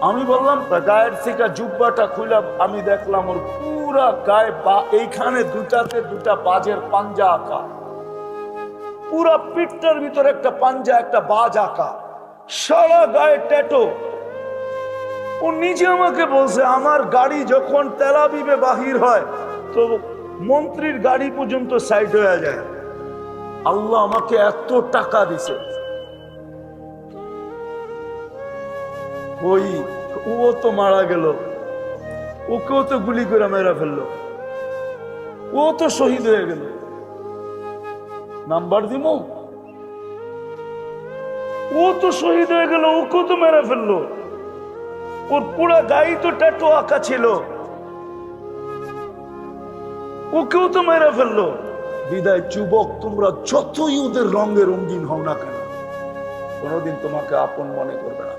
Speaker 1: আমি বললাম গায়ের থেকে জুব্বাটা খুলে আমি দেখলাম ওর পুরা গায়ে, এইখানে দুটাতে দুটা বাজের পাঞ্জা আঁকা, পুরা পিঠটার ভিতরে একটা পাঞ্জা, একটা বাজ আঁকা, সারা গায়ে ট্যাটো। ও নিজে আমাকে বলছে, আমার গাড়ি যখন তেল আবিবে বাহির হয় তো মন্ত্রীর গাড়ি পর্যন্ত সাইড হয়ে যায়। আল্লাহ আমাকে এত টাকা দিছে। ওই ও তো মারা গেল, ওকেও তো গুলি করে মেরে ফেললো, ও তো শহীদ হয়ে গেল। নাম্বার দিব, ও তো শহীদ হয়ে গেল, ওকেও তো মেরে ফেললো, ওর পুরা গায়ে তো ট্যাটু আঁকা ছিল, ওকেও তো মেরে ফেললো। বিদায় যুবক, তোমরা যতই ওদের রঙে রঙিন হও না কেন, কোনোদিন তোমাকে আপন মনে করবে না।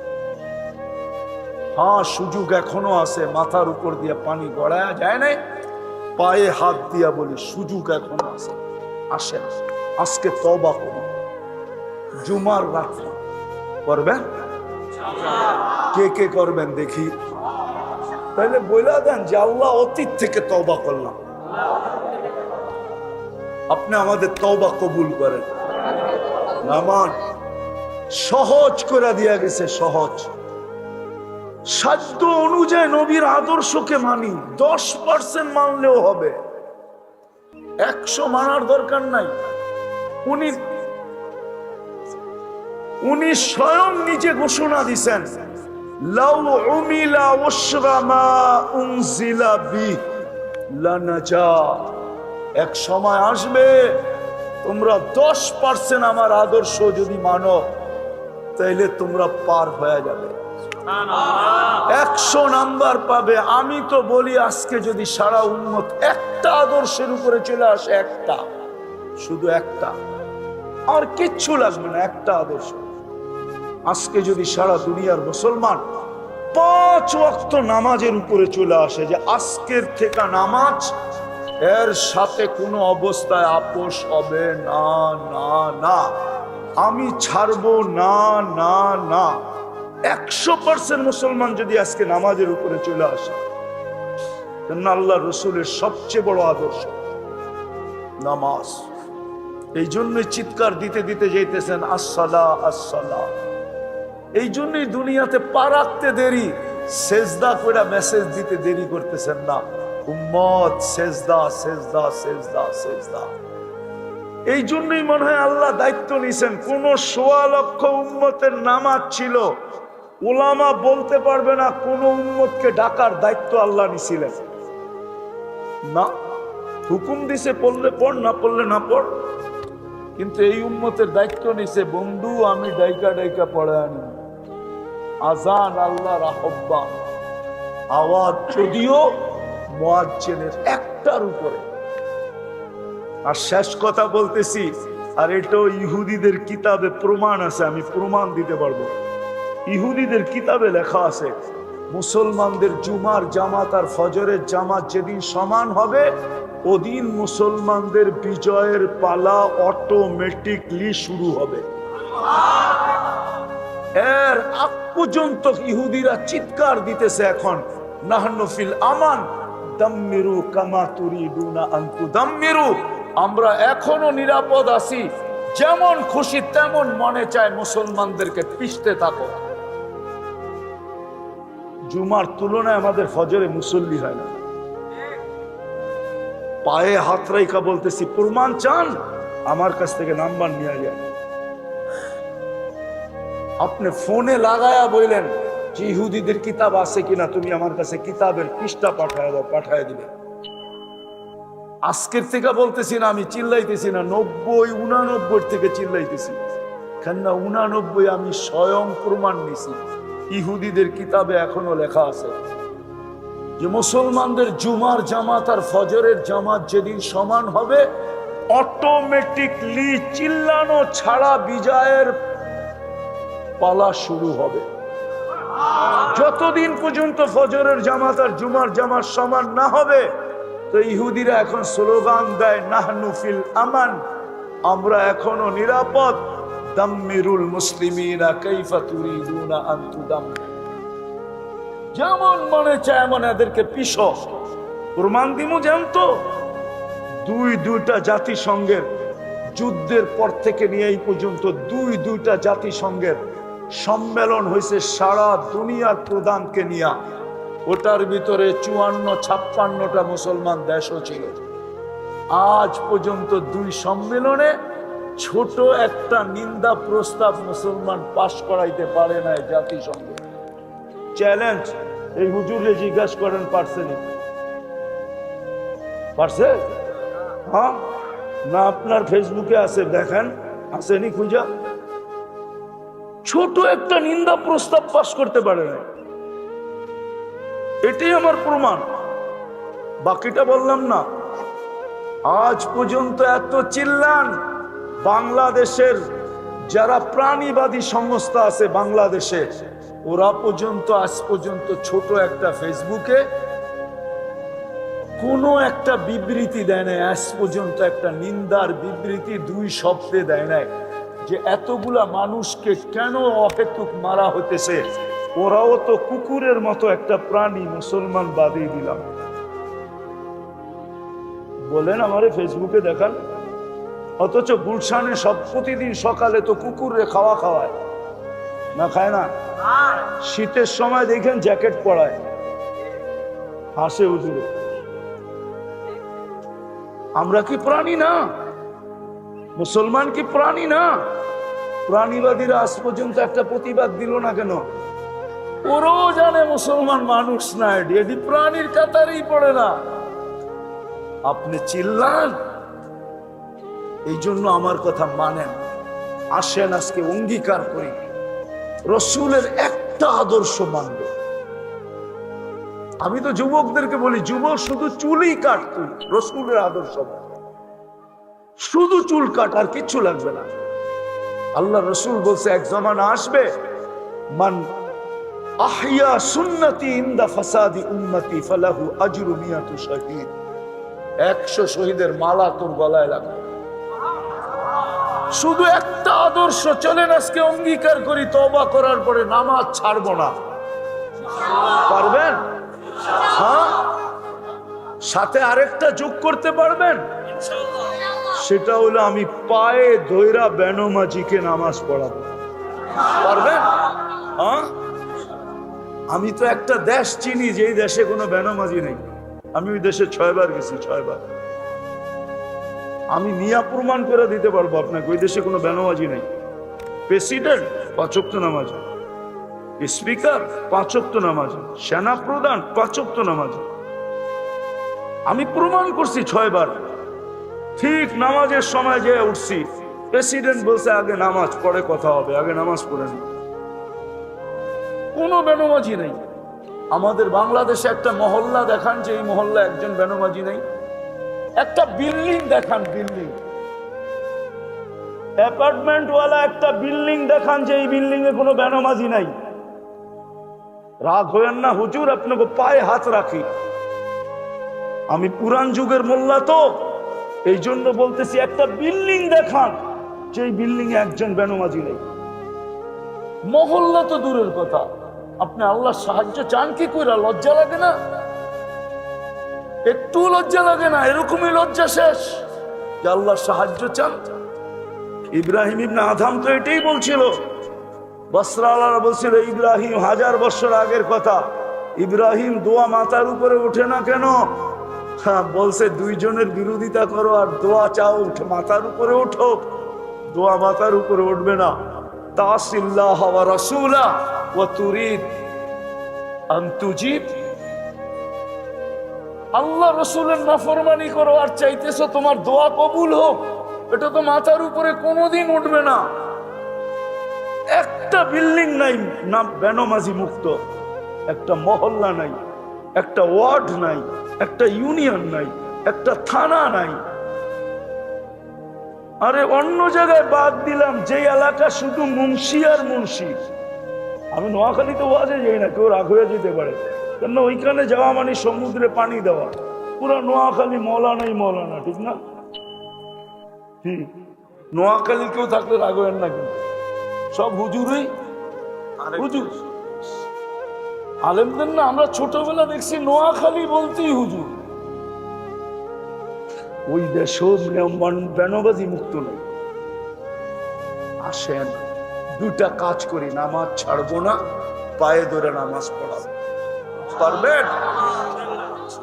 Speaker 1: হ্যাঁ, সুযোগ এখনো আছে, মাথার উপর দিয়ে পানি গড়ায় যায় নাই, পায়ে হাত দিয়া বলি, সুযোগ এখনো আছে। আসেন আজকে তওবা করুন, জুমার রাত্রে করবেন, কে কে করবেন দেখি, তাহলে বলে দেন যে আল্লাহ অতীত থেকে তওবা করলাম, আপনি আমাদের তওবা কবুল করেন। নামান সহজ করে দিয়া গেছে, সহজ, সাধ্য অনুযায়ী নবীর আদর্শকে মানি। 10% মানলেও হবে, 100 মানার দরকার নাই। উনি স্বয়ং নিজে ঘোষণা দিছেন, লাউ উমিলা উশরা মা উনজিলা বি লানাজা। এক সময় আসবে তোমরা 10% আমার আদর্শ যদি মানো তাইলে তোমরা পার হয়ে যাবে, 100 নাম্বার পাবে। আমি তো বলি আজকে যদি সারা উম্মত একটা আদর্শের উপরে চলে আসে, একটা, শুধু একটা, আর কিচ্ছু লাগবে না, একটা আদর্শ। আজকে যদি সারা দুনিয়ার মুসলমান 5 ওয়াক্ত নামাজের উপরে চলে আসে, যে আজকের থেকে নামাজ এর সাথে কোনো অবস্থায় আপোষ হবে না, না না, আমি ছাড়বো না, না না, 100% মুসলমান যদি আজকে নামাজের উপরে চলে আসে, আল্লাহ রসুলের সবচেয়ে বড় আদর্শ নামাজ। এই জন্যই চিৎকার দিতে দিতে যাইতেছেন আসসালা আসসালা। এই জন্যই দুনিয়াতে পা রাখতে দেরি, সেজদা করে মেসেজ দিতে দেরি করতেছেন না, উম্মত সেজদা সেজদা সেজদা সেজদা। এই জন্যই মনে হয় আল্লাহ দায়িত্ব নিছেন। কোন 1.25 লক্ষ উম্মতের নামাজ ছিল, উলামা বলতে পারবে না কোন উম্মতকে ডাকার দায়িত্ব আল্লাহ নিছিলেন না। হুকুম দিছে পড়লে পড়, না পড়লে না পড়, কিন্তু এই উম্মতের দায়িত্ব নিছে, বন্ধু আমি ডাইকা ডাইকা পড়ে আনি। আজান আল্লাহর আহ্বান, আওয়াজ যদিও মুয়াজ্জিনের একটার উপরে। আর শেষ কথা বলতেছি, আর এটাও ইহুদিদের কিতাবে প্রমাণ আছে, আমি প্রমাণ দিতে পারবো। ইহুদিদের কিতাবে লেখা আছে, মুসলমানদের জুমার জামাত আর ফজরের জামাত যেদিন সমান হবে, ওদিন মুসলমানদের বিজয়ের পালা অটোমেটিকলি শুরু হবে। এর আগ পর্যন্ত ইহুদিরা চিৎকার দিতেছে এখন, নাহনু ফিল আমান দাম্মিরু কামা তুরিদুনা আন তুদাম্মিরু, আমরা এখনো নিরাপদ আছি, যেমন খুশি তেমন মনে চায় মুসলমানদেরকে পিষতে থাকো। জুমার তুলনায় আমাদের ফজরে মুসল্লি হয় না। পায়ে হাত রাইখা বলতেছি, প্রমাণ চান আমার কাছ থেকে নাম্বার নিয়ে যায়। আপনি ফোনে লাগায়া বললেন যে ইহুদিদের কিতাব আছে কিনা, তুমি আমার কাছে কিতাবের পৃষ্ঠা পাঠায় দাও, পাঠায় দিবে। আজকের থেকে বলতেছি না, আমি চিল্লাইতেছি না, 90-89 থেকে চিল্লাইতেছি, কেননা 89 আমি স্বয়ং প্রমাণ নিছি। ইহুদিদের কিতাবে এখনো লেখা আছে যে মুসলমানদের জুমার জামাত আর ফজরের জামাত যেদিন সমান হবে, অটোমেটিকলি চিল্লানো ছাড়া বিজয়ের পালা শুরু হবে। যতদিন পর্যন্ত ফজরের জামাত আর জুমার জামাত সমান না হবে, তো ইহুদিরা এখন স্লোগান দেয় নাহনু ফিল আমান, আমরা এখনো নিরাপদ। দাম্মিরুল মুসলিমিনা কাইফা তুরিদুনা আন তুদাম্মিরু, যেমন মনে চায় এমন এদেরকে পিষো। প্রমাণ দিমু জানতো, দুইটা জাতিসংঘের যুদ্ধের পর থেকে নিয়ে এই পর্যন্ত দুইটা জাতিসংঘের সম্মেলন হয়েছে সারা দুনিয়ার প্রধানকে নিয়ে। ওটার ভিতরে 54-56টা মুসলমান দেশও ছিল। আজ পর্যন্ত 2 সম্মেলনে ছোট একটা নিন্দা প্রস্তাব মুসলমান পাশ করাইতে পারে না জাতিসংঘে। চ্যালেঞ্জ, এই হুজুরে জিজ্ঞাসা করেন পারছেনি? পারছে? হ্যাঁ না, আপনার ফেসবুকে আছে, দেখেন আসেনি খুঁজা। ছোট একটা নিন্দা প্রস্তাব পাশ করতে পারে না, এটাই আমার প্রমাণ। বাকিটা বললাম না। আজ পর্যন্ত এত চিল্লান, বাংলাদেশের যারা প্রাণীবাদী সংস্থা আছে বাংলাদেশে, ওরা পর্যন্ত আজ পর্যন্ত ছোট একটা ফেসবুকে কোনো একটা বিবৃতি দেয় নাই। আজ পর্যন্ত একটা নিন্দার বিবৃতি 2 শব্দে দেয় নাই যে এতগুলা মানুষকে কেন অহেতুক মারা হতেছে। ওরাও তো কুকুরের মতো একটা প্রাণী, মুসলমান বাদই দিলাম। বলেন আমারে ফেসবুকে দেখান। অথচ গুলশানে সব প্রতিদিন সকালে তো কুকুরে খাওয়া খাওয়ায় না, খায় না? শীতের সময় দেখেন জ্যাকেট পরায়, হাসে হুজুরে। আমরা কি প্রাণী না? মুসলমান কি প্রাণী না? প্রাণীবাদীরা আজ পর্যন্ত একটা প্রতিবাদ দিল না কেন? ওরাও জানে মুসলমান মানুষ না, এটি প্রাণীর কাতারেই পড়ে না। আপনি চিল্লান, এই জন্য আমার কথা মানেন, আসেন আজকে অঙ্গীকার করি রসুলের একটা আদর্শ মানব। আমি তো যুবকদেরকে বলি, যুবক শুধু চুলই কাট, তুই রসুলের আদর্শ মান। শুধু চুল কাট, আর কিচ্ছু লাগবে না। আল্লাহ রসুল বলছে এক জমানা আসবে, মান আহইয়া সুন্নতি ইনদা ফাসাদি উম্মতি ফালাহু আজরু মিয়াতু শাহীদ। 100 শহীদের মালা তোর গলায় লাগবে। শুধু একটা আদর্শ। চলেন আজকে অঙ্গীকার করি, তওবা করার পরে নামাজ ছাড়বো না। পারবেন? হ্যাঁ, সাথে আরেকটা যোগ করতে পারবেন? সেটা হলো আমি পায়ে ধইরা বেনমাজিকে নামাজ পড়াবো। পারবেন? হ্যাঁ, আমি তো একটা দেশ চিনি যেই দেশে কোনো বেনমাজি নেই। আমি ওই দেশে 6 বার গেছি, 6 বার। আমি নিয়া প্রমাণ করে দিতে পারবো আপনাকে ওই দেশে কোনো বেনমাজি নেই। প্রেসিডেন্ট 5 ওয়াক্ত নামাজ, স্পিকার 5 ওয়াক্ত নামাজ, সেনা প্রধান 5 ওয়াক্ত নামাজ। আমি প্রমাণ করছি 6 বার। ঠিক নামাজের সময় যে উঠছি, প্রেসিডেন্ট বলছে আগে নামাজ পড়ে কথা হবে, আগে নামাজ পড়ে নি। কোনো বেনমাজি নেই। আমাদের বাংলাদেশে একটা মহল্লা দেখান যে এই মহল্লা একজন বেনমাজি নেই। একটা বিল্ডিং দেখান, বিল্ডিং অ্যাপার্টমেন্ট ওয়ালা একটা বিল্ডিং দেখান যে এই বিল্ডিং এ কোনো বেনমাজি নাই। রাগ হয়েন না হুজুর, আপনাকে পায়ে হাত রাখি। আমি পুরান যুগের মোল্লা তো, এই জন্য বলতেছি একটা বিল্ডিং দেখান যে এই বিল্ডিং এ একজন বেনমাজি নেই। মহল্লা তো দূরের কথা, আপনি আল্লাহর সাহায্য চান কি কইরা? লজ্জা লাগে না? একটু লজ্জা লাগে না? এরকমই লজ্জা শেষ যে আল্লাহর সাহায্য চান। ইব্রাহিম ইবনে আদম তো এটাই বলছিল। বসরাওয়ালারা বলছিল ইব্রাহিম 1000 বছর আগের কথা, ইব্রাহিম দোয়া মাথার উপরে ওঠে না কেন? হ্যাঁ, বলছে দুইজনের বিরোধিতা করো আর দোয়া চাও মাথার উপরে ওঠো। দোয়া মাথার উপরে উঠবে না। তাসিল্লাহ ওয়া রাসূলা ওয়া তুরিদ আন তুজিব। আল্লাহ রসুলের নাফরমানি করো আর চাইতেছো তোমার দোয়া কবুল হোক, এটা তো মাথার উপরে কোনোদিন উঠবে না। একটা বিল্ডিং নাই না বেনমাজি মুক্ত, একটা মহল্লা নাই, একটা ওয়ার্ড নাই, একটা ইউনিয়ন নাই, একটা থানা নাই। আরে অন্য জায়গায় বাদ দিলাম, যে এলাকা শুধু মুন্সি আর মুন্সি। আমি নোয়াখালীতে ওয়াজে যাই না, কেউ রাগ হয়ে যেতে পারে, কেন ওইখানে যাওয়া মানে সমুদ্রে পানি দেওয়া। পুরো নোয়াখালী মৌলানাই মৌলানা, ঠিক না? নোয়াখালী কেউ থাকলে রাগ হবেন না, কিন্তু সব হুজুরই হুজুর। আলেমদের না আমরা ছোটবেলা দেখছি নোয়াখালী বলতেই হুজুর। ওই দেশও বেনবাজি মুক্ত নেই। আসেন দুটা কাজ করি, নামাজ ছাড়বো না, পায়ে ধরে নামাজ পড়াবো। পারবেন?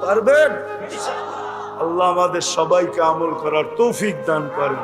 Speaker 1: পারবেন? আল্লাহ আমাদের সবাইকে আমল করার তৌফিক দান করেন।